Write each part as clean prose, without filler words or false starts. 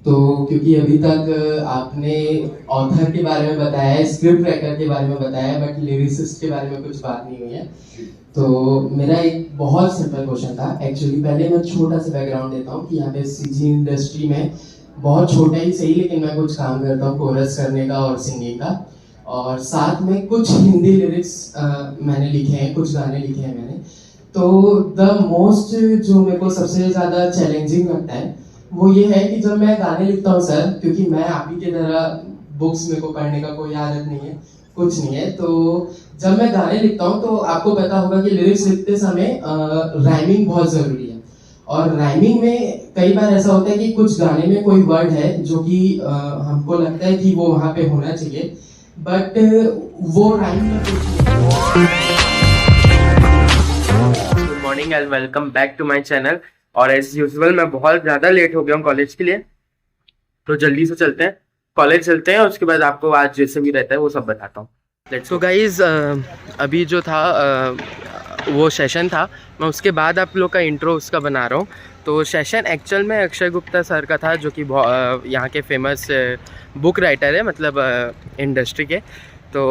तो क्योंकि अभी तक आपने ऑथर के बारे में बताया है, स्क्रिप्ट राइटर के बारे में बताया है, बट लिरिसिस्ट के बारे में कुछ बात नहीं हुई है। तो मेरा एक बहुत सिंपल क्वेश्चन था एक्चुअली। पहले मैं छोटा सा बैकग्राउंड देता हूँ कि यहाँ पे सीजी इंडस्ट्री में बहुत छोटा ही सही, लेकिन मैं कुछ काम करता हूँ कोरस करने का और सिंगिंग का, और साथ में कुछ हिंदी लिरिक्स मैंने लिखे हैं, कुछ गाने लिखे हैं मैंने। तो द मोस्ट जो मेरे को सबसे ज़्यादा चैलेंजिंग लगता है वो ये है कि जब मैं गाने लिखता हूँ सर, क्योंकि मैं आप ही की तरह बुक्स मेरे को पढ़ने का कोई आदत नहीं है, कुछ नहीं है, तो जब मैं गाने लिखता हूँ तो आपको पता होगा कि लिरिक्स लिखते समय राइमिंग बहुत ज़रूरी है। और राइमिंग में कई बार ऐसा होता है कि कुछ गाने में कोई वर्ड है जो कि हमको लगता है कि वो वहाँ पे होना चाहिए, बट वो राइम में कुछ good morning and welcome back to my channel. और एज यूजुअल मैं बहुत ज़्यादा लेट हो गया हूँ कॉलेज के लिए, तो जल्दी से चलते हैं, कॉलेज चलते हैं, और उसके बाद आपको आज जैसे भी रहता है वो सब बताता हूँ। Let's go guys. अभी जो था वो सेशन था, मैं उसके बाद आप लोग का इंट्रो उसका बना रहा हूँ। तो सेशन एक्चुअल में अक्षय गुप्ता सर का था, जो कि यहाँ के फेमस बुक राइटर है, मतलब इंडस्ट्री के। तो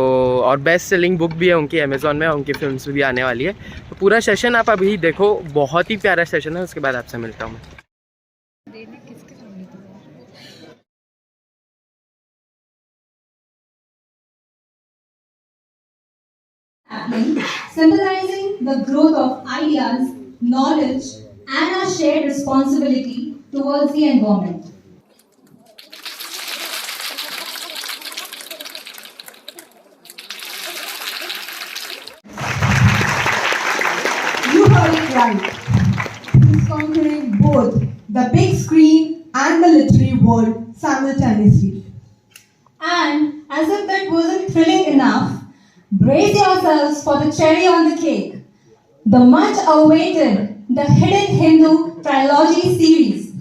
और बेस्ट सेलिंग बुक भी है उनकी अमेज़ॉन में, उनकी फिल्म्स भी आने वाली है। तो पूरा सेशन आप अभी देखो, बहुत ही प्यारा सेशन है, उसके बाद आपसे मिलता हूँ मैं। happening, symbolizing the growth of ideas, knowledge, and our shared responsibility towards the environment. You heard it right. He's conquering both the big screen and the literary world simultaneously. And as if that wasn't thrilling enough, brace yourselves for the cherry on the cake. The much awaited The Hidden Hindu Trilogy series.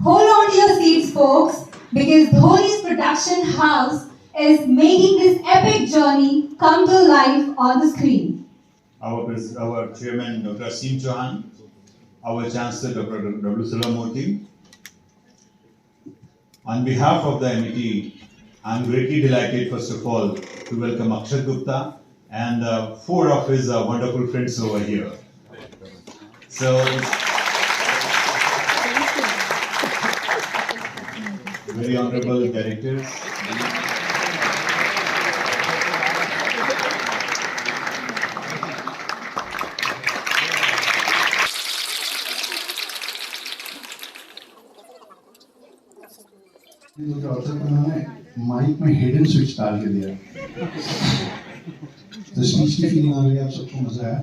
Hold on to your seats, folks, because Dhoni's production house is making this epic journey come to life on the screen. Our chairman, Dr. Asim Chauhan, our chancellor, Dr. W. Sulamurthy. On behalf of the MET, I am greatly delighted, first of all, to welcome Akshay Gupta and 4 of his wonderful friends over here. So, very honorable directors. Mic में hidden switch डाल के दिया, तो speech की feeling आ गई, आप सबको मजा आया।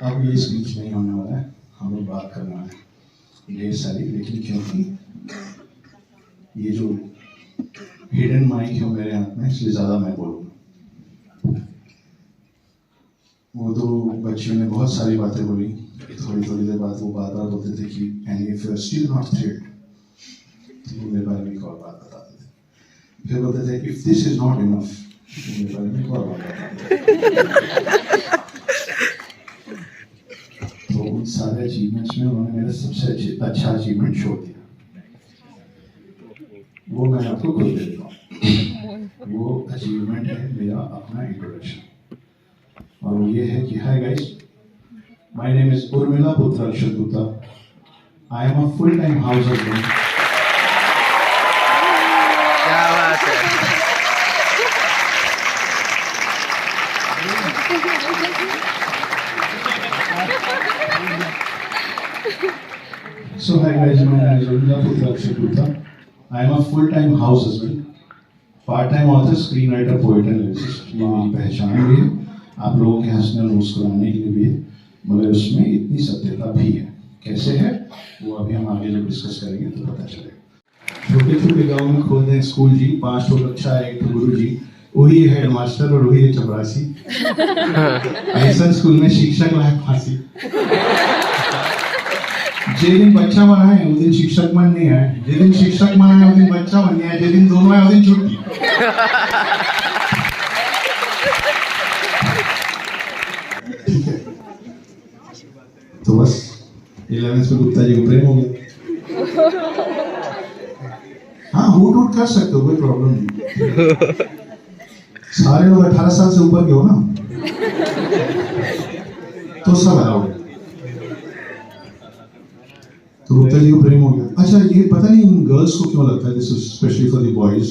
अब ये स्पीच नहीं होने वाला है, हम लोग बात करना है ढेर सारी, लेकिन क्योंकि ये जो हिडन माइक है मेरे हाथ में, इसलिए ज़्यादा मैं बोलूँगा। वो दो बच्चियों ने बहुत सारी बातें बोली, थोड़ी थोड़ी देर बाद वो बार बार बोलते थे कि and if you are still not thrilled, तो मेरे बारे में एक और बात बताते थे। फिर बोलते थे if this is not enough, तो मेरे बारे में एक और बात बताते थे। तो उन सारे अचीवमेंट्स में उन्होंने मेरा सबसे अच्छा अचीवमेंट छोड़ दिया, वो मैं आपको खुद दे देता हूँ। वो अचीवमेंट है मेरा अपना इंट्रोडक्शन, और वो ये है कि hi guys, my name is Urmila पुत्र Akshay Gupta. I am a full time house husband. क्या बात है। So hi guys, my name is Urmila Putra Akshay Gupta. I am a full-time house husband, part-time author, screenwriter, poet and lyricist. ये मेरी पहचान भी है, आप लोगों के हंसने और मुस्कुराने के लिए भी है, मगर उसमें इतनी सत्यता भी है। कैसे है वो अभी हम आगे जब डिस्कस करेंगे तो पता चलेगा। छोटे छोटे गाँव में खोल दें स्कूल जी, 5 ठो कक्षा, 1 ठो गुरु जी, वही हेड मास्टर और वही चपरासी। ऐसा स्कूल में शिक्षक लायक फांसी। जिस दिन बच्चा बना है उस दिन शिक्षक मन नहीं है, जिस दिन शिक्षक बना है उस दिन बच्चा बन गया है, जिस दिन दोनों है उस दिन छुट्टी। ठीक है, तो बस 11th में गुप्ता जी को प्रेम हो गया। उठ कर सकते हो, कोई प्रॉब्लम नहीं। सारे लोग 18 साल से ऊपर के हो ना, तो सब अलाउड है। तो गुप्ता जी को प्रेम हो गया। अच्छा, ये पता नहीं गर्ल्स को क्यों लगता है, this is specially for the boys,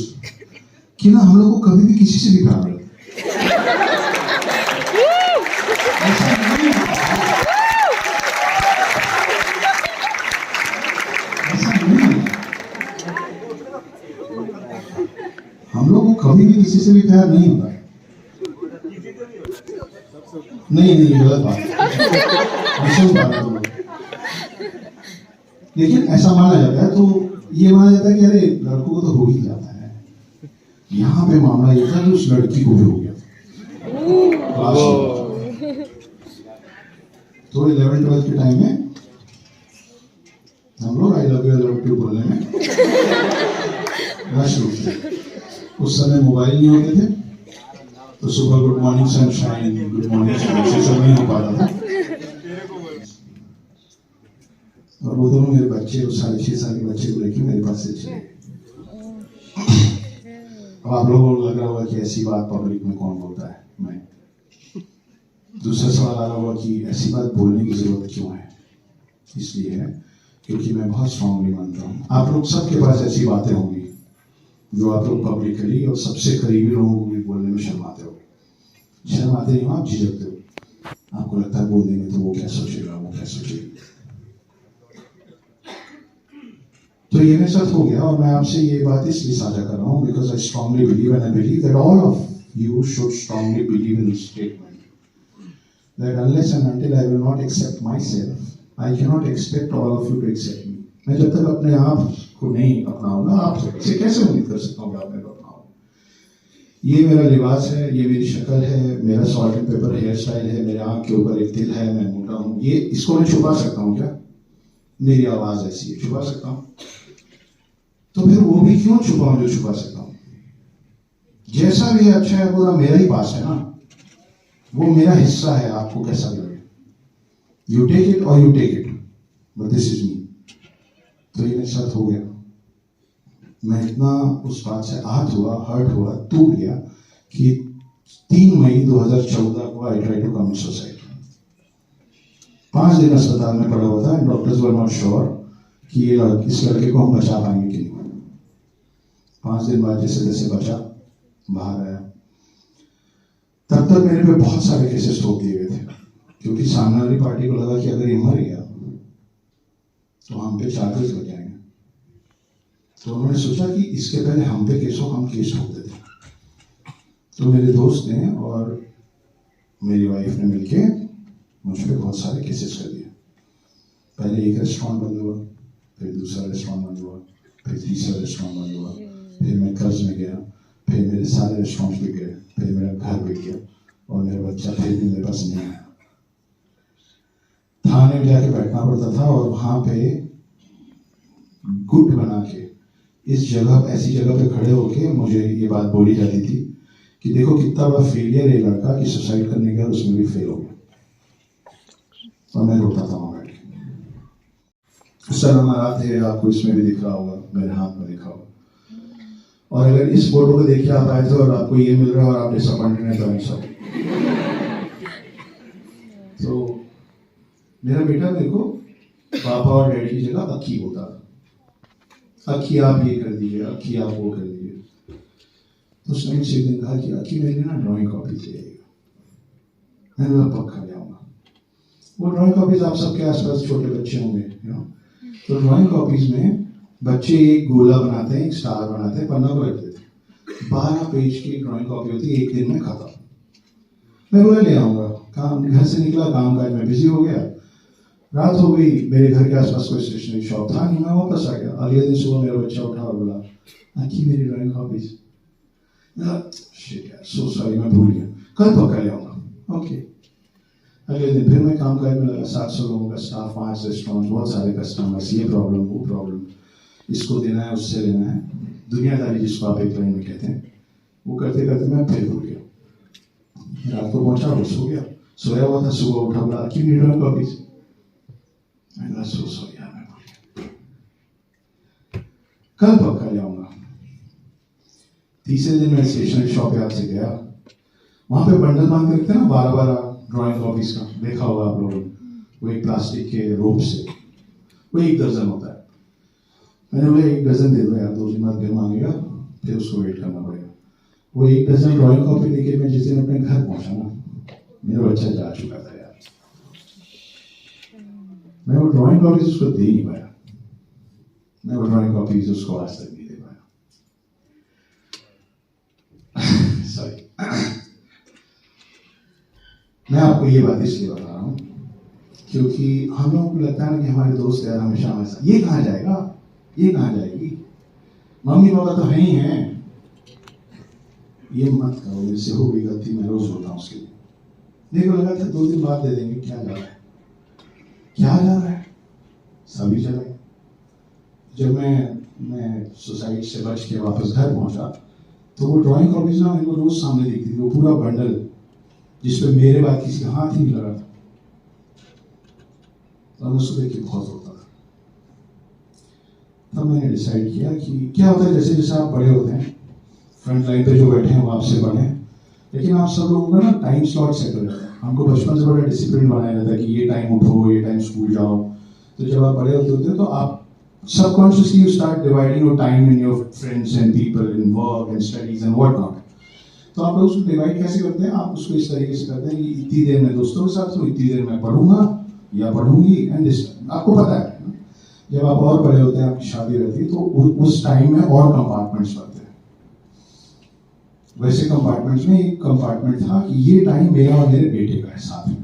कि ना हम लोग को कभी भी किसी से भी प्यार हो। हम लोग को कभी भी किसी से भी प्यार नहीं होता है। नहीं, गलत बात है। लेकिन ऐसा माना जाता है, तो ये माना जाता है कि अरे लड़कों को तो हो ही जाता है। यहाँ पे मामला ये था कि उस लड़की को भी हो गया। तो 11-12 के टाइम में हम लोग आई लव यू बोलने में रश होते थे। उस समय मोबाइल नहीं होते थे, तो सुबह good morning sunshine, good morning sunshine सब नहीं हो पाता था। और वो दोनों मेरे बच्चे, वो 6.5 साल के बच्चे को लेके मेरे पास से चले। अब आप लोगों को लग रहा होगा कि ऐसी बात पब्लिक में कौन बोलता है। मैं दूसरा सवाल आ रहा होगा कि ऐसी बात बोलने की जरूरत क्यों है। इसलिए है क्योंकि मैं बहुत स्ट्रांगली मानता हूँ आप लोग सबके पास ऐसी बातें होंगी जो आप लोग पब्लिकली और सबसे करीबी लोगों को भी बोलने में शर्माते हो। शर्माते नहीं हो, आप झिझकते हो। आपको लगता है बोल देंगे तो वो क्या सोचेगा, वो क्या सोचेगी। तो ये मेरे साथ हो गया, और मैं आपसे ये बात इसलिए साझा कर रहा हूँ because I strongly believe and I believe that all of you should strongly believe in this statement that unless and until I will not accept myself, I cannot expect all of you to accept me. मैं जब तक अपने आप को नहीं अपनाऊंगा, आपसे कैसे उम्मीद कर सकता हूँ कि आप मेरे को अपनाओ। ये मेरा लिबास है, ये मेरी शक्ल है, मेरा salt and pepper hair style है, मेरे आँख के ऊपर एक तिल है, मैं मोटा हूँ, ये इसको मैं छुपा सकता हूँ क्या? मेरी आवाज़ ऐसी है, छुपा सकता हूँ? तो फिर वो भी क्यों छुपाऊँ जो छुपा सकता हूँ? जैसा भी अच्छा है बुरा मेरा ही पास है ना, वो मेरा हिस्सा है। आपको कैसा लगे, यू टेक इट और you take it, but this is me. तो ये मेरे साथ हो गया। मैं इतना उस बात से आहत हुआ, हर्ट हुआ, टूट गया कि 3 मई 2014 को I try to commit suicide. 5 दिन अस्पताल में पड़ा हुआ था and doctors were not sure कि इस लड़के को हम बचा पाएंगे कि नहीं। 5 दिन बाद जैसे जैसे बचा, बाहर आया, तब तक मेरे पे बहुत सारे केसेस ठोक दिए गए थे, क्योंकि सामने वाली पार्टी को लगा कि अगर ये मर गया तो हम पे चार्जेस लग जाएंगे। तो उन्होंने सोचा कि इसके पहले हम पे केस हो, हम केस ठोक देते। तो मेरे दोस्त ने और मेरी वाइफ ने मिलके मुझ पे बहुत सारे केसेस कर दिए। पहले एक रेस्टोरेंट बंद हुआ, फिर दूसरा रेस्टोरेंट बंद हुआ, फिर तीसरा रेस्टोरेंट बंद हुआ, फिर मैं कर्ज में गया, फिर मेरे सारे रेस्टोरेंट्स बिक गए, फिर मेरा घर बिक गया, और मेरा बच्चा फिर भी मेरे पास नहीं आया। थाने में जाके बैठना पड़ता था, और वहां पे गुट बना के इस जगह, ऐसी जगह पे खड़े होके मुझे ये बात बोली जाती थी कि देखो कितना बड़ा फेलियर है लड़का कि सुसाइड करने गया, उसमें भी फेल हो गया। और मैं रोता था वहां बैठ के। सर हमारा थे, आपको इसमें भी दिख रहा होगा, मेरे हाथ में दिखा होगा। और अगर इस फोटो को देखिए आप आए थे और आपको ये मिल रहा है और आप डिसअपॉइंटेड हैं, तो सब। तो मेरा बेटा देखो पापा और डैडी की जगह अक्की होता था। अक्की आप ये कर दीजिए, अक्की आप वो कर दीजिए। तो उसने मुझसे एक दिन कहा कि अक्की मेरी ना ड्राइंग कॉपी चाहिएगा। मैंने बोला पक्का ले आऊंगा। वो ड्राइंग कॉपीज आप सबके आसपास छोटे बच्चे होंगे, तो ड्राइंग कॉपीज में बच्चे एक गोला बनाते हैं, एक स्टार बनाते हैं, पन्ना को रख देते हैं। 12 पेज की ड्राइंग कॉपी होती है, एक दिन में खत्म। मैं बोला ले आऊंगा। काम, घर से निकला, काम काज में बिजी हो गया, रात हो गई। मेरे घर के आसपास कोई स्टेशनरी शॉप था नहीं, मैं वापस आ गया। अगले दिन सुबह मेरा बच्चा उठा और बोला कि मेरी ड्राइंग कॉपीज। शिट यार, सो सॉरी, मैं भूल गया, कल पक्का ले आऊंगा। ओके, अगले दिन फिर मैं काम काज में लगा। 700 लोगों का स्टाफ, 5 रेस्टोरेंट, बहुत सारे कस्टमर्स, ये प्रॉब्लम वो प्रॉब्लम, इसको देना है, उससे लेना है, दुनियादारी जिसको आप एक लाइन में कहते हैं। वो करते करते मैं फिर भूल गया। रात को पहुंचा, वो सो गया, सोया हुआ था। सुबह उठा, बोला कि मेरी ड्राइंग कॉपीज। मैंने सो यार, मैं भूल गया, कल पक्का ले आऊंगा। तीसरे दिन मैं स्टेशनरी शॉप याद से गया, वहाँ पे बंडल बांध के रखते हैं ना 12-12 ड्राइंग कॉपीज का, देखा होगा आप लोगों ने, वो एक प्लास्टिक के रोप से, वो 1 दर्जन होता है। मैंने बोला 1 दर्जन दे दो यार, 2 दिन बाद घर मांगेगा, फिर उसको वेट करना पड़ेगा। वो 1 दर्जन ड्राइंग कॉपी लेके मैं जिस दिन अपने घर पहुंचा ना, मेरा बच्चा जा चुका था यार। मैं वो ड्राइंग कॉपीज उसको दे नहीं पाया, मैं वो ड्राइंग कॉपीज उसको आज तक नहीं दे पाया। सॉरी। मैं आपको ये बात इसलिए बता रहा हूँ क्योंकि हम लोगों को लगता है ना कि हमारे दोस्त यार हमेशा हमेशा ये कहाँ जाएगा, ये कहाँ जाएगी, मम्मी पापा तो है ही हैं। ये मत करो, मेरे से हो गई गलती, मैं रोज होता हूँ उसके लिए। देखो लगा था 2 दिन बाद दे देंगे, क्या जा रहा है, क्या जा रहा है, सभी चले गए। जब मैं सोसाइटी से बच के वापस घर पहुंचा तो वो ड्राइंग कॉपीज ना मेरे को रोज सामने दिखती थी, वो पूरा बंडल जिसपे मेरे बाद किसी का हाथ ही नहीं लगा था। तब उसको देख के बहुत होता था। तब मैंने डिसाइड किया कि क्या होता है, जैसे जैसे आप बड़े होते हैं, फ्रंट लाइन पे जो बैठे हैं वो आपसे बड़े हैं, लेकिन आप सब लोगों का ना टाइम स्लॉट सेट हो जाता है। हमको बचपन से बड़ा डिसिप्लिन बनाया जाता है कि ये टाइम उठो, ये टाइम स्कूल जाओ। तो जब आप बड़े होते हो तो आप subconsciously you start dividing your time in your friends and people in work and studies and what not. तो आप लोग उसको डिवाइड कैसे करते हैं? आप उसको इस तरीके से करते हैं कि इतनी देर में दोस्तों के साथ हूँ, इतनी देर में पढ़ूंगा या पढ़ूंगी, एंड दिस आपको पता है जब आप और बड़े होते हैं, आपकी शादी रहती है, तो उस टाइम में और कंपार्टमेंट्स बनते हैं। वैसे कंपार्टमेंट्स में एक कंपार्टमेंट था कि ये टाइम मेरा और मेरे बेटे का है साथ में।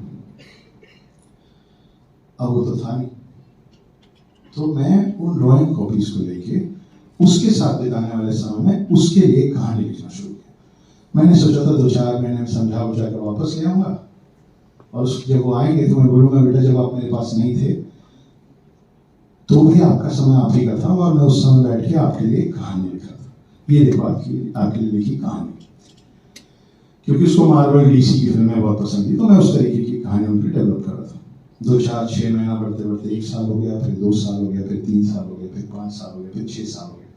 अब वो तो था नहीं, तो मैं उन ड्राइंग कॉपीज को लेके उसके साथ बिताने वाले समय में उसके लिए कहानी लिखना शुरू किया। मैंने सोचा था 2-4 महीने में समझा बुझा कर वापस ले आऊंगा, और जब वो आएंगे तो मैं बोलूंगा बेटा जब आप मेरे पास नहीं थे तो भी आपका समय आप ही का था, और मैं उस समय बैठ के आपके लिए कहानी लिखा था। ये देखो आपके लिए लिखी कहानी, क्योंकि उसको मार्वल डीसी की फिल्में बहुत पसंद थी, तो मैं उस तरीके की कहानी उनकी डेवलप कर रहा था। 2-4-6 महीना बढ़ते बढ़ते 1 साल हो गया, फिर 2 साल हो गया, फिर 3 साल हो गया, फिर 5 साल हो गया, फिर 6 साल हो गया।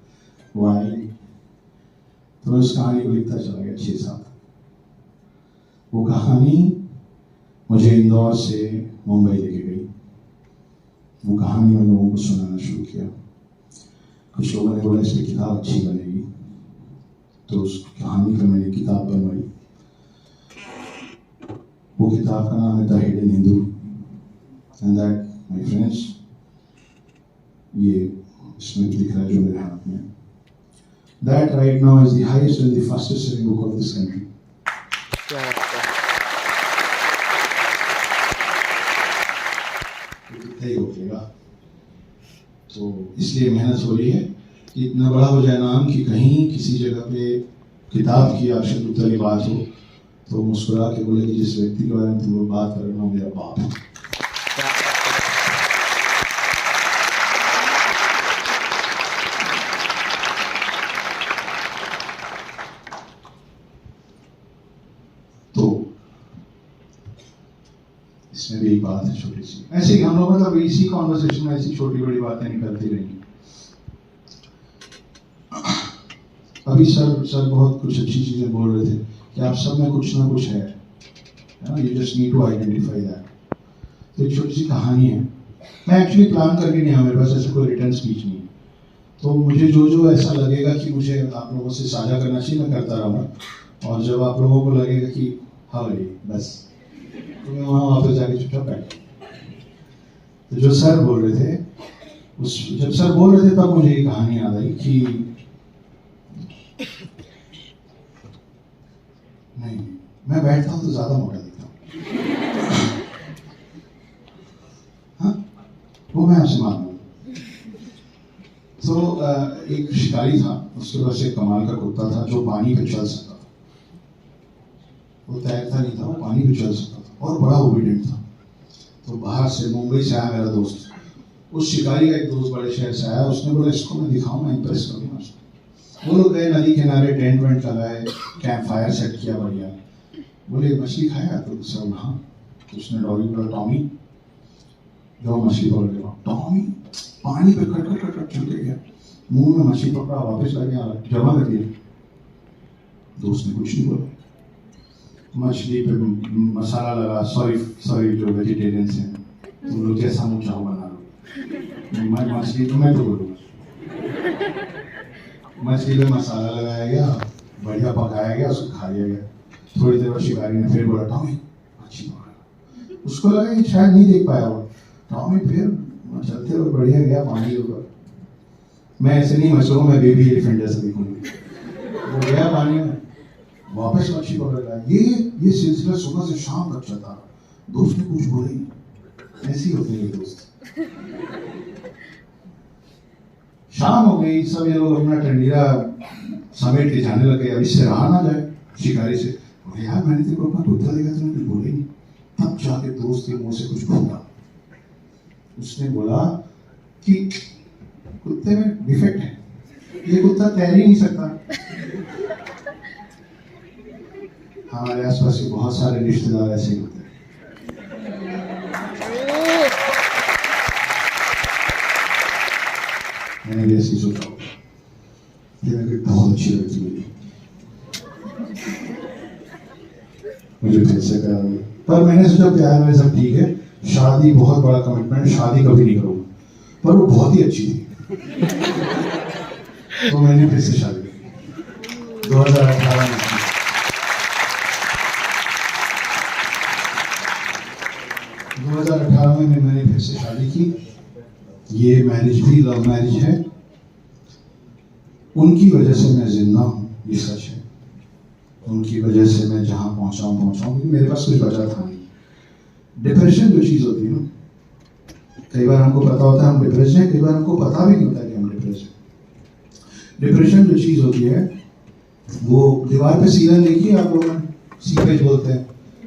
वो आई नहीं, तो मैं उस कहानी को लिखता चला गया 6 साल। वो कहानी मुझे इंदौर से मुंबई लेके गई। वो कहानी मैं लोगों को सुनाना शुरू किया। कुछ लोगों ने बोला इस पर किताब अच्छी बनेगी, तो उस कहानी पर मैंने किताब बनवाई। वो किताब का नाम है the hidden Hindu, and that my friends, ये इसमें दिख रहा है जो मेरे हाथ में, that right now is the highest and the fastest selling book of this country. कितना ही होगा, तो इसलिए मेहनत हो रही है कि इतना बड़ा हो जाए नाम कि कहीं किसी जगह पे किताब की अक्षर गुप्ता की बात हो तो मुस्कुरा के बोले कि जिस व्यक्ति के बारे में तुम लोग बात कर रहे हो मेरा बाप है। तो इसमें भी एक बात है छोटी सी, ऐसे ही हम लोग मतलब इसी कॉन्वर्सेशन में ऐसी छोटी बड़ी बातें निकलती रहेंगी। अभी सर बहुत कुछ अच्छी चीजें बोल रहे थे कि आप सब में कुछ ना कुछ है ना, you just need to identify that. तो एक छोटी सी कहानी है, मैं एक्चुअली प्लान करके नहीं, मेरे पास ऐसे कोई रिटर्न स्पीच नहीं है, तो मुझे जो ऐसा लगेगा कि मुझे आप लोगों से साझा करना चाहिए मैं करता रहूँगा, और जब आप लोगों को लगेगा कि हाँ भाई बस, तो मैं वहाँ वापस जाके चुपचाप बैठ। तो जो सर बोल रहे थे जब सर बोल रहे थे तब मुझे ये कहानी याद आई कि नहीं, मैं बैठता हूँ तो ज्यादा मोटा दिखता हूँ। हाँ, वो मैं आपसे मान लूँ। तो एक शिकारी था, उसके पास एक कमाल का कुत्ता था जो पानी पे चल सकता था। वो तैरता नहीं था, वो पानी पे चल सकता था और बड़ा ओबीडिएंट था। तो बाहर से मुंबई से आया मेरा दोस्त, उस शिकारी का एक दोस्त बड़े शहर से आया, उसने बोला इसको मैं दिखाऊं, मैं इंप्रेस करूंगा उसको। वो लोग गए नदी किनारे, टेंट वेंट लगाए, कैंप फायर सेट किया बढ़िया। बोले मछली खाया? तो सब हाँ। तो उसने डॉगी बोला टॉमी जो मछली पकड़ के, टॉमी पानी पे कट कट कट कट चल के गया, मुंह में मछली पकड़ा, वापस ला गया, जमा कर दिया। दोस्त ने कुछ नहीं बोला। मछली पे मसाला लगा, सॉरी जो वेजिटेरियंस हैं, तुम लोग जैसा मुँह चाहो बना लो, मैं मछली तो मैं तो बोलूँगा। मछली पे मसाला लगाया गया, बढ़िया पकाया गया, उसको खा लिया गया। थोड़ी देर बाद शिकारी ने फिर बोला टॉमी मछली पकड़ा। उसको लगा कि शायद नहीं देख पाया वो, टॉमी फिर चलते हुए बढ़िया गया पानी के ऊपर। मैं ऐसे नहीं मछलूँ, मैं बेबी एलिफेंट जैसे दिखूंगी। वो गया पानी में, वापस मछली पकड़ लाया। ये सिलसिला सुबह से शाम तक चलता रहा। दोस्त ने कुछ बोला ही, ऐसी होते हैं दोस्त। शाम हो गई, सब ये लोग अपना टंडीरा समेट के जाने लगे, अब इससे रहा ना जाए। शिकारी से बोले यार मैंने तेरे को अपना कुत्ता देखा, तुमने कुछ बोले नहीं। तब जाके दोस्त के मुंह से कुछ बोला। उसने बोला कि कुत्ते में डिफेक्ट है, ये कुत्ता तैर ही नहीं सकता। हमारे आसपास के बहुत सारे रिश्तेदार ऐसे होते हैं। मैंने भी ऐसी सोचा, ये बहुत अच्छी लगती है मुझे, फिर से प्यार हो गया। पर मैंने सोचा प्यार में सब ठीक है, शादी बहुत बड़ा कमिटमेंट, शादी कभी नहीं करूँगा। पर वो बहुत ही अच्छी थी तो मैंने फिर से शादी की 2018 में। 2018 में मैंने फिर से शादी की। ये मैरिज भी लव मैरिज है। उनकी वजह से मैं जिंदा हूँ, ये सच है। उनकी वजह से मैं जहाँ पहुँचा हूँ, क्योंकि मेरे पास कुछ बचा था नहीं। डिप्रेशन जो चीज़ होती है ना, कई बार हमको पता होता है हम डिप्रेस हैं, कई बार हमको पता भी नहीं होता कि हम डिप्रेस हैं। डिप्रेशन जो चीज़ होती है वो दीवार पे सीलन देखिए आप लोगों ने, सीपेज बोलते हैं,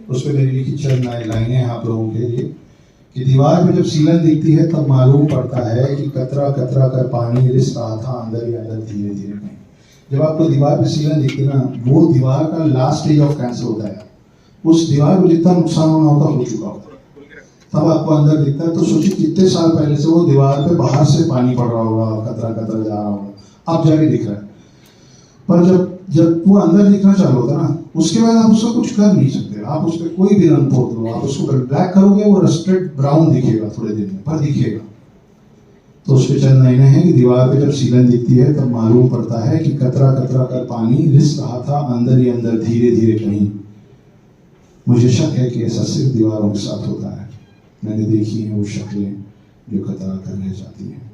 उस पर मेरी लिखी चंद लाइनें हैं आप लोगों के लिए कि दीवार पे जब सीलन दिखती है तब मालूम पड़ता है कि कतरा कतरा कर पानी रिस रहा था अंदर ही अंदर धीरे धीरे कहीं। जब आपको दीवार पे सीलन दिखती है ना, वो दीवार का लास्ट स्टेज ऑफ कैंसर होता है। उस दीवार को जितना नुकसान होना होता हो चुका होता है, तब आपको अंदर दिखता है। तो सोचिए कितने साल पहले से वो दीवार पे बाहर से पानी पड़ रहा होगा, कतरा कतरा जा रहा होगा, अब जाके दिख रहा है। पर जब वो अंदर दिखना चालू होता है ना, उसके बाद आप उसका कुछ कर नहीं सकते। आप उस पर कोई भी रंग पोत लो, आप उसको ब्लैक करोगे, वो रस्टेड ब्राउन दिखेगा थोड़े दिन में, पर दिखेगा। तो उसके चंद लाइनें हैं कि दीवार पे जब सीलन दिखती है तब मालूम पड़ता है कि कतरा कतरा कर पानी रिस रहा था अंदर ही अंदर धीरे धीरे कहीं। मुझे शक है कि ऐसा सिर्फ दीवारों के साथ होता है। मैंने देखी हैं वो शक्लें जो कतरा कर रह जाती हैं,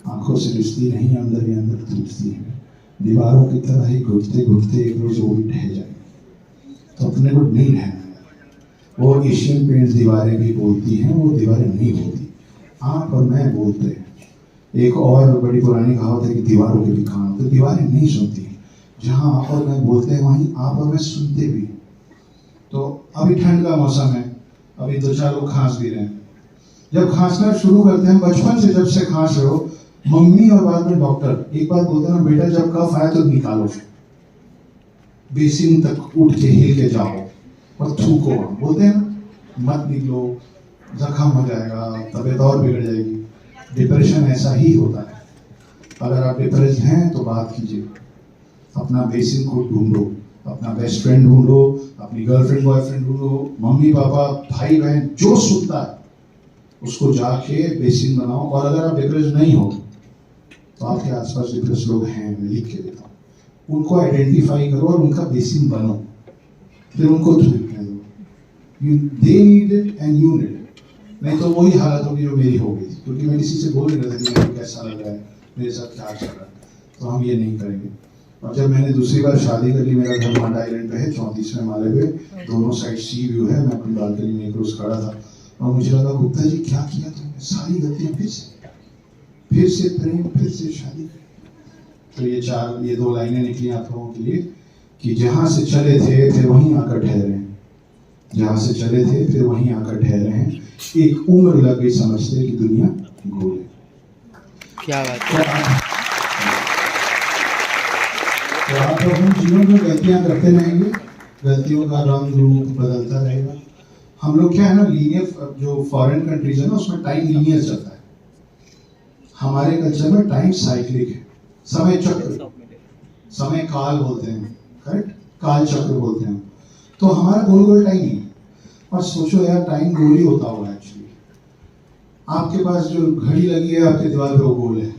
आंखों से रिश्ती नहीं, अंदर ही अंदर टूटती हैं। दीवारों की तरह ही घुटते घुटते एक रोज वो भी ढह जाएगी। तो अपने को नहीं रहना है। वो एशियन पेंट्स दीवारें भी बोलती हैं, वो दीवारें नहीं बोलती, आप और मैं बोलते हैं। एक और बड़ी पुरानी कहावत है कि दीवारों के भी कान होते, दीवारें नहीं सुनती। जहाँ आप और मैं बोलते हैं वहीं आप और मैं सुनते भी। तो अभी ठंड का मौसम है, अभी 2-4 लोग खांस भी रहे हैं। जब खांसना शुरू करते हैं, बचपन से जब से खांस रहे हो, मम्मी और बाद में डॉक्टर एक बात बोलते हैं ना, बेटा जब कफ आए तो निकालो, बेसिन तक उठ के हिल के जाओ और थूको। बोलते हैं ना, मत निकलो, जख्म हो जाएगा, तबीयत और बिगड़ जाएगी। डिप्रेशन ऐसा ही होता है। अगर आप डिप्रेस हैं तो बात कीजिए, अपना बेसिन को ढूंढो, अपना बेस्ट फ्रेंड ढूंढो, अपनी गर्लफ्रेंड बॉयफ्रेंड ढूंढो, मम्मी पापा भाई बहन जो सुनता है उसको जाके बेसिन बनाओ। और अगर आप डिप्रेस नहीं हो तो आपके आसपास डिप्रेस लोग हैं, मैं लिख के देता हूँ, उनको आइडेंटिफाई करो और उनका बेसिन बनो, फिर उनको थूकने दो। They need it and you need it. नहीं तो वही हालत होगी जो मेरी हो गई थी, क्योंकि मैं किसी से बोल नहीं रहा था कि मेरे कैसा लग रहा है, मेरे साथ क्या चल रहा है। तो हम ये नहीं करेंगे। और जब मैंने दूसरी बार शादी कर ली, मेरा घर मांडा आइलैंड पे है, 34वें माले पे, दोनों साइड सी व्यू है। मैं अपनी बालकनी में एक रोज खड़ा था और मुझे लगा गुप्ता जी क्या किया तुमने, सारी गलतियां फिर से प्रेम, फिर से शादी। तो ये 2 लाइनें निकली आप लोगों के लिए कि जहां से चले थे फिर वहीं आकर ठहरे हैं, जहां से चले थे फिर वहीं आकर ठहरे हैं। एक उम्र लग गई समझते कि दुनिया गोल है। क्या बात है। तो आप लोग हम जीवन में गलतियां करते रहेंगे, गलतियों का रंग रूप बदलता रहेगा। हम लोग क्या है ना, लीनियर, जो फॉरेन कंट्रीज है ना उसमें टाइम लीनियर चलता है। हमारे कल्चर में टाइम साइक्लिक है, समय चक्र, समय काल बोलते हैं, करेक्ट। काल चक्र बोलते हैं। तो हमारा गोल गोल टाइम है, और सोचो यार टाइम गोल ही होता होगा एक्चुअली। आपके पास जो घड़ी लगी है आपके दीवार पे वो गोल है,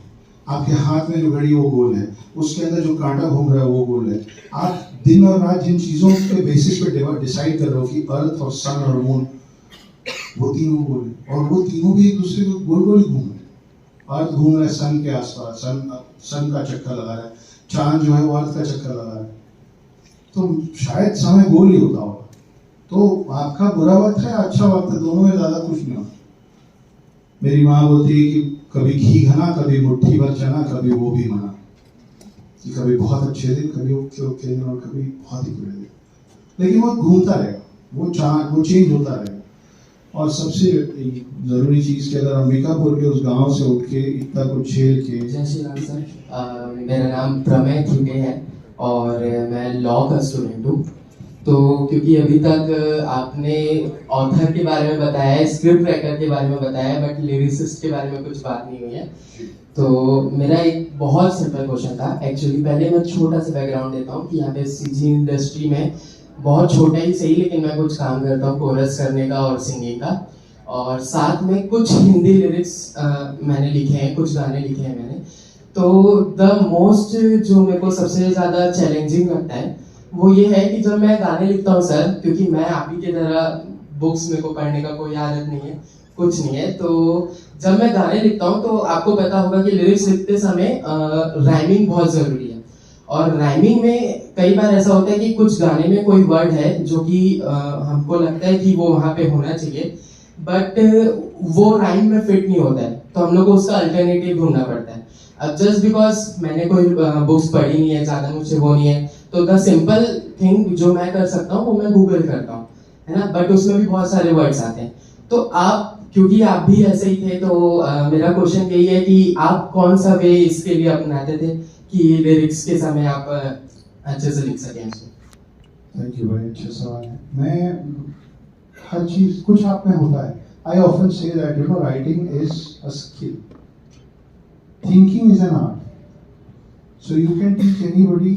आपके हाथ में जो घड़ी वो गोल है, उसके अंदर जो कांटा घूम रहा है वो गोल है। आप दिन और रात जिन चीजों के बेसिस पे डिसाइड कर रहे हो कि अर्थ और सन और मून, वो तीनों गोल है, और वो तीनों भी एक दूसरे को गोल गोल ही घूम रहे हैं। अर्थ घूम रहा है सन के आसपास, सन का चक्कर लगा रहा है, चांद जो है वो अर्थ का चक्कर लगा रहा है। तो शायद समय गोल ही होता होगा। तो आपका बुरा वक्त है, अच्छा वक्त है, दोनों में ज्यादा कुछ नहीं होता। मेरी माँ बोलती है कि कभी घी घना, कभी मुट्ठी भर चना, कभी वो भी मना, कि कभी बहुत अच्छे दिन, कभी ओके दिन, और कभी बहुत ही बुरे दिन। लेकिन वो घूमता रहेगा, वो चेंज होता रहेगा। और सबसे जरूरी चीज कि अगर अंबिकापुर के उस गांव से उठ के इतना कुछ झेल के। जय श्री राम सर, मेरा नाम प्रमेय थुगे है और मैं लॉ का स्टूडेंट हूँ। तो क्योंकि अभी तक आपने ऑथर के बारे में बताया है, स्क्रिप्ट राइटर के बारे में बताया है, बट लिरिसिस्ट के बारे में कुछ बात नहीं हुई है। तो मेरा एक बहुत सिंपल क्वेश्चन था एक्चुअली। पहले मैं छोटा सा बैकग्राउंड देता हूँ कि यहाँ पे सीजी इंडस्ट्री में बहुत छोटा ही सही, लेकिन मैं कुछ काम करता हूँ कोरस करने का और सिंगिंग का, और साथ में कुछ हिंदी लिरिक्स मैंने लिखे हैं, कुछ गाने लिखे हैं मैंने। तो द मोस्ट जो मेरे को सबसे ज़्यादा चैलेंजिंग लगता है वो ये है कि जब मैं गाने लिखता हूँ सर, क्योंकि मैं आप ही की तरह बुक्स मेरे को पढ़ने का कोई आदत नहीं है, कुछ नहीं है। तो जब मैं गाने लिखता हूँ तो आपको पता होगा कि लिरिक्स लिखते समय राइमिंग बहुत ज़रूरी है। और राइमिंग में कई बार ऐसा होता है कि कुछ गाने में कोई वर्ड है जो कि हमको लगता है कि वो वहाँ पे होना चाहिए, बट वो राइम में फिट नहीं होता है, तो हम लोग को उसका अल्टरनेटिव ढूंढना पड़ता है। अब जस्ट बिकॉज मैंने कोई बुक्स पढ़ी नहीं है, ज़्यादा मुझे वो नहीं है, तो द सिंपल थिंग जो मैं कर सकता हूँ वो मैं गूगल करता हूँ, है ना, बट उसमें भी बहुत सारे वर्ड्स आते हैं। तो आप, क्योंकि आप भी ऐसे ही थे, तो मेरा क्वेश्चन यही है कि आप कौन सा वे इसके लिए अपनाते थे कि लिरिक्स के समय आप अच्छे से लिख सकें? थैंक यू, भाई अच्छा सवाल है। मैं हर चीज कुछ आप में होता है। I often say that you know writing is a skill, thinking is an art. So you can teach anybody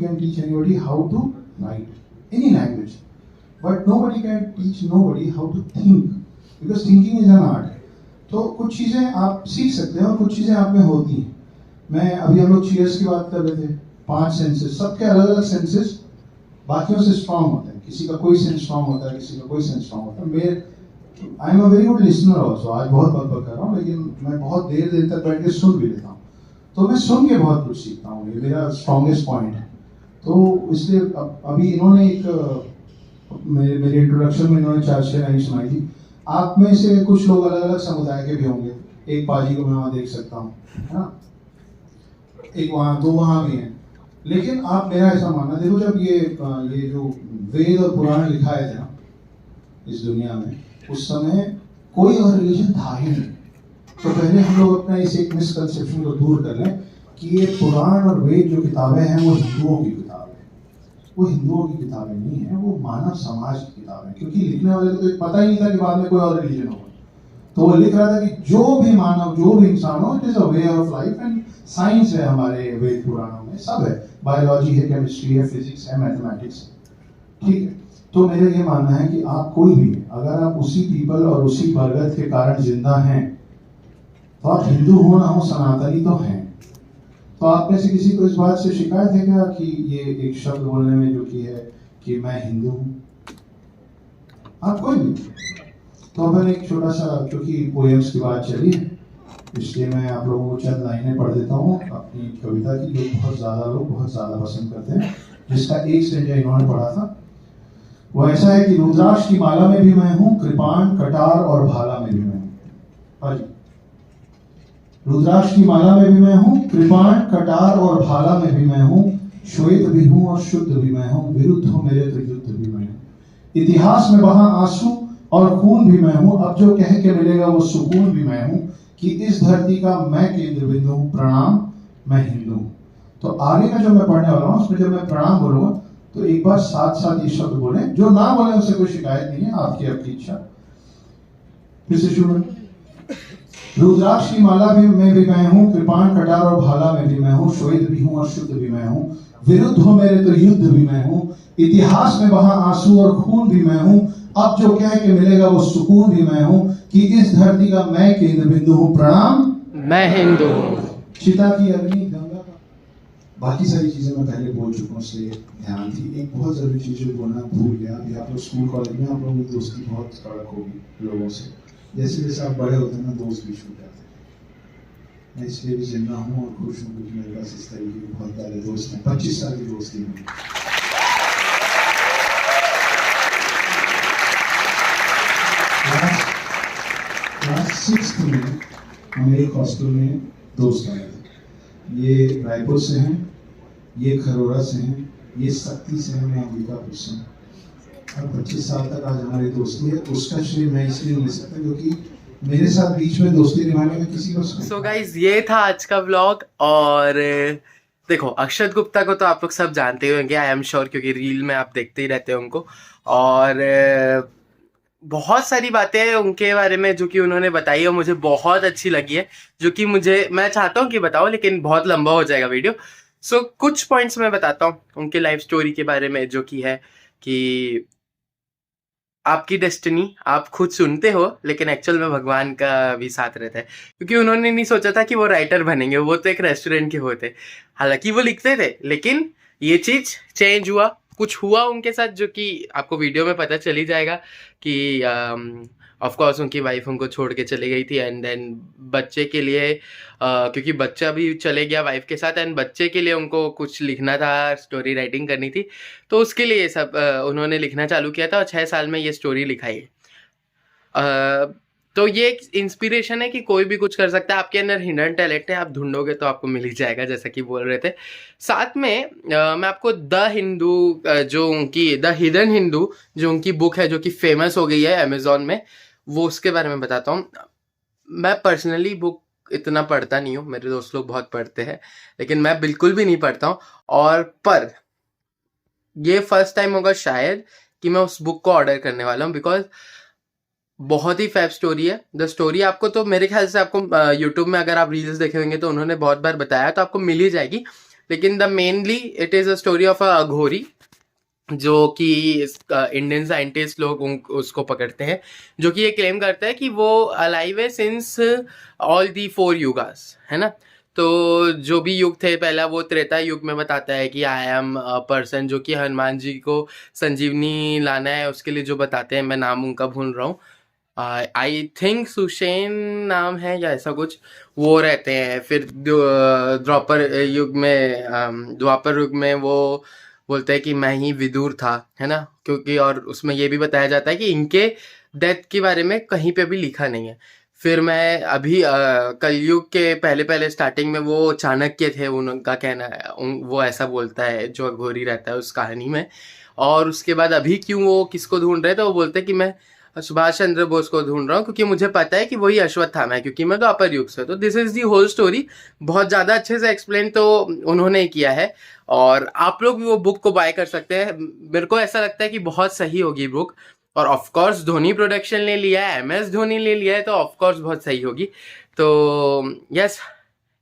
can teach anybody how to write any language, but nobody can teach nobody how to think, because thinking is an art. तो कुछ चीज़ें आप सीख सकते हैं और कुछ चीज़ें आप में होती हैं। मैं अभी हम लोग चीयर्स की बात कर रहे थे, 5 सेंसेस, सबके अलग अलग सेंसेस बाकियों से स्ट्रांग होते हैं। किसी का कोई सेंस स्ट्रांग होता है, किसी का कोई सेंस स्ट्रांग होता है। आई am a very good listener also. आज बहुत बक कर रहा हूँ, लेकिन मैं बहुत देर तक बैठ के सुन भी लेता हूँ, तो मैं सुन के बहुत कुछ सीखता हूँ। ये मेरा स्ट्रॉन्गेस्ट पॉइंट है। तो इसलिए अभी इन्होंने एक मेरे इंट्रोडक्शन में इन्होंने 4 लाइन सुनाई थी। आप में से कुछ लोग अलग अलग समुदाय के भी होंगे। एक पाजी को मैं वहाँ देख सकता हूँ, है ना, एक वहाँ, 2 वहाँ भी हैं। लेकिन आप, मेरा ऐसा मानना, देखो जब ये जो वेद और पुराण लिखाए थे ना इस दुनिया में, उस समय कोई और रिलीजन था ही नहीं। तो पहले हम लोग अपना इस एक मिसकंसेप्शन को दूर कर लें कि ये पुराण और वेद जो किताबें हैं वो हिंदुओं की किताबें हैं। वो हिंदुओं की किताबें नहीं है, वो मानव समाज की किताबें। क्योंकि लिखने वाले को तो पता ही नहीं था कि बाद में कोई और रिलीजन होगा, तो वो लिख रहा था कि जो भी मानव, जो भी इंसान हो, it is a way of life. And science है हमारे वेद पुराणों में, सब है, बायोलॉजी है, केमिस्ट्री है, फिजिक्स है, मैथमेटिक्स है, ठीक है। तो मेरा ये मानना है कि आप कोई भी, अगर आप उसी पीपल और उसी बरगद के कारण जिंदा हैं, तो आप हिंदू हो ना हो, सनातनी तो हैं। तो आप में से किसी को इस बात से शिकायत है क्या कि ये एक शब्द बोलने में जो कि है कि मैं हिंदू हूँ? आप कोई नहीं। तो अपन एक छोटा सा, क्योंकि पोएम्स की बात चली है, इसलिए मैं आप लोगों को चंद लाइनें पढ़ देता हूँ अपनी कविता की, जो बहुत ज़्यादा पसंद करते हैं, जिसका एक स्टेंजा इन्होंने पढ़ा था। वो ऐसा है कि रुद्राक्ष की माला में भी मैं हूँ, कृपाण, कटार और भाला में भी मैं हूँ। हाँ जी, रुद्राक्ष की माला में भी मैं हूँ, कृपाण, कटार और भाला में भी मैं हूँ, श्वेत भी हूँ और शुद्ध भी मैं हूँ, विरुद्ध हूँ मेरे तो युद्ध भी मैं हूँ, इतिहास में बहा आंसू और खून भी मैं हूँ, अब जो कह के मिलेगा वो सुकून भी मैं हूँ, कि इस धरती का मैं केंद्र बिंदु हूँ, प्रणाम मैं हिंदू हूँ। तो आगे का जो मैं पढ़ने वाला हूँ, उसमें जब मैं प्रणाम बोलूंगा तो एक बार साथ साथ ये शब्द बोले, जो ना बोले उससे कोई शिकायत नहीं है, आपकी इच्छा। फिर से शुरू। रुद्राक्ष की माला भी में भी मैं हूँ, कृपाण कटार और भाला में भी मैं हूँ, श्वेत भी हूँ और शुद्ध भी मैं हूँ, विरुद्ध हो मेरे तो युद्ध भी मैं हूँ, इतिहास में वहां आंसू और खून भी मैं हूँ, अब जो कह के मिलेगा वो सुकून भी मैं हूँ, कि इस धरती का मैं केंद्र बिंदु हूँ, प्रणाम मैं हिंदू हूँ। चिता की अग्नि गंगा का। बाकी सारी चीजें मैं पहले बोल चुका हूँ, इसलिए ध्यान थी। एक बहुत जरूरी चीज जो बोलना भूल गया, अभी आप लोग स्कूल कॉलेज में आप लोगों की दोस्ती बहुत कड़क होगी लोगों से, जैसे जैसे आप बड़े होते हैं ना दोस्त भी छूट जाते हैं। मैं इसलिए भी जिंदा हूँ और खुश हूँ क्योंकि मेरे पास इस तरीके के बहुत सारे दोस्त हैं। 25 साल की दोस्ती है। क्लास 6 में हम एक हॉस्टल में दोस्त आए थे। ये रायपुर से हैं, ये खरोरा से हैं, ये शक्ति से हैं, मैं अंबिकापुर से हूँ। और 25 साल तक आज हमारी दोस्ती है। उसका श्रेय मैं इसलिए नहीं ले सकता क्योंकि मेरे साथ बीच में दोस्ती निभाने में किसी को सो गाइज ये था आज का व्लॉग। और देखो अक्षत गुप्ता को तो आप लोग सब जानते ही होंगे, आई एम श्योर, क्योंकि रील में आप देखते ही रहते हो उनको। और बहुत सारी बातें उनके बारे में जो कि उन्होंने बताई और मुझे बहुत अच्छी लगी है, जो कि मैं चाहता हूँ कि बताऊँ, लेकिन बहुत लंबा हो जाएगा वीडियो। सो कुछ पॉइंट्स मैं बताता हूँ उनके लाइफ स्टोरी के बारे में, जो कि है कि आपकी डेस्टिनी आप खुद सुनते हो, लेकिन एक्चुअल में भगवान का भी साथ रहता है। क्योंकि उन्होंने नहीं सोचा था कि वो राइटर बनेंगे, वो तो एक रेस्टोरेंट के होते। हालांकि वो लिखते थे, लेकिन ये चीज चेंज हुआ, कुछ हुआ उनके साथ जो कि आपको वीडियो में पता चल ही जाएगा कि ऑफ कोर्स उनकी वाइफ उनको छोड़ के चली गई थी। एंड देन बच्चे के लिए क्योंकि बच्चा भी चले गया वाइफ के साथ, एंड बच्चे के लिए उनको कुछ लिखना था, स्टोरी राइटिंग करनी थी, तो उसके लिए सब उन्होंने लिखना चालू किया था और 6 साल में ये स्टोरी लिखाई है। तो ये एक इंस्पिरेशन है कि कोई भी कुछ कर सकता है। आपके अंदर हिडन टैलेंट है, आप ढूंढोगे तो आपको मिल ही जाएगा, जैसा कि बोल रहे थे। साथ में मैं आपको द हिडन हिंदू जो उनकी बुक है, जो कि फेमस हो गई है अमेजोन में, वो उसके बारे में बताता हूँ। मैं पर्सनली बुक इतना पढ़ता नहीं हूँ, मेरे दोस्त लोग बहुत पढ़ते हैं, लेकिन मैं बिल्कुल भी नहीं पढ़ता हूँ। और पर ये फर्स्ट टाइम होगा शायद कि मैं उस बुक को ऑर्डर करने वाला हूँ, बिकॉज बहुत ही फैब स्टोरी है। द स्टोरी आपको तो मेरे ख्याल से आपको यूट्यूब में अगर आप रील्स देखे होंगे तो उन्होंने बहुत बार बताया, तो आपको मिल ही जाएगी। लेकिन the mainly it is a story of a aghori, जो कि इंडियन साइंटिस्ट लोग उसको पकड़ते हैं, जो कि ये क्लेम करता है कि वो अलाइव है सिंस ऑल दी 4 युगास, है ना। तो जो भी युग थे पहला, वो त्रेता युग में बताता है कि आई एम पर्सन, जो कि हनुमान जी को संजीवनी लाना है उसके लिए जो बताते हैं, मैं नाम उनका भूल रहा हूँ, आई थिंक सुशेन नाम है या ऐसा कुछ, वो रहते हैं। फिर द्वापर युग में वो बोलते हैं कि मैं ही विदुर था, है ना, क्योंकि और उसमें ये भी बताया जाता है कि इनके डेथ के बारे में कहीं पे भी लिखा नहीं है। फिर मैं अभी कलयुग के पहले स्टार्टिंग में वो चाणक्य थे, उनका कहना है, वो ऐसा बोलता है जो अघोरी रहता है उस कहानी में। और उसके बाद अभी क्यों वो किसको ढूंढ रहे थे, वो बोलते हैं कि मैं सुभाष चंद्र बोस को ढूंढ रहा हूँ, क्योंकि मुझे पता है कि वही अश्वत्थामा है, क्योंकि मैं द्वापर युग से। तो this is the whole story. बहुत ज़्यादा अच्छे से एक्सप्लेन तो उन्होंने किया है, और आप लोग भी वो बुक को बाय कर सकते हैं। मेरे को ऐसा लगता है कि बहुत सही होगी बुक। और ऑफ कोर्स धोनी प्रोडक्शन ने लिया है, MS धोनी ने लिया है, तो ऑफ कोर्स बहुत सही होगी। तो यस,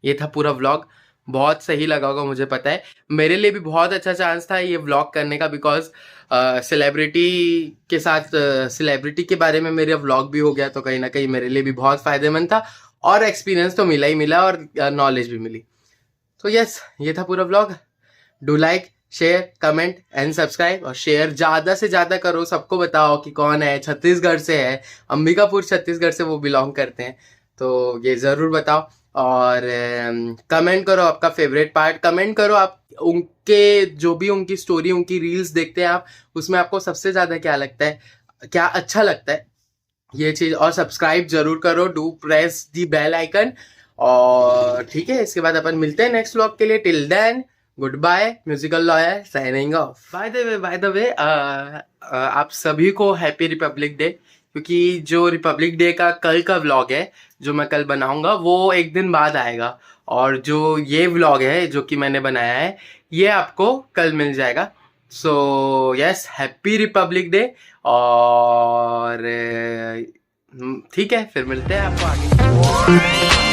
ये था पूरा व्लॉग। बहुत सही लगा होगा, मुझे पता है। मेरे लिए भी बहुत अच्छा चांस था ये व्लॉग करने का, बिकॉज सेलिब्रिटी के साथ सेलिब्रिटी के बारे में मेरा व्लॉग भी हो गया, तो कहीं ना कहीं मेरे लिए भी बहुत फायदेमंद था, और एक्सपीरियंस तो मिला ही मिला, और नॉलेज भी मिली। तो यस, ये था पूरा vlog. Do like, share, comment and subscribe, और शेयर ज़्यादा से ज़्यादा करो, सबको बताओ कि कौन है, छत्तीसगढ़ से है, अंबिकापुर छत्तीसगढ़ से वो बिलोंग करते हैं, तो ये ज़रूर बताओ। और कमेंट करो आपका फेवरेट पार्ट, कमेंट करो आप उनके जो भी उनकी स्टोरी, उनकी रील्स देखते हैं आप, उसमें आपको सबसे ज़्यादा क्या लगता है, क्या अच्छा लगता है, ये चीज़। और सब्सक्राइब जरूर करो, do press the bell icon. और ठीक है, इसके बाद अपन मिलते हैं नेक्स्ट व्लॉग के लिए। Till then, goodbye, musical lawyer signing off. By the way आप सभी को हैप्पी रिपब्लिक डे, क्योंकि जो रिपब्लिक डे का कल का व्लॉग है जो मैं कल बनाऊंगा, वो एक दिन बाद आएगा, और जो ये व्लॉग है जो कि मैंने बनाया है, ये आपको कल मिल जाएगा। So yes, happy Republic day. और ठीक है, फिर मिलते हैं आपको आगे।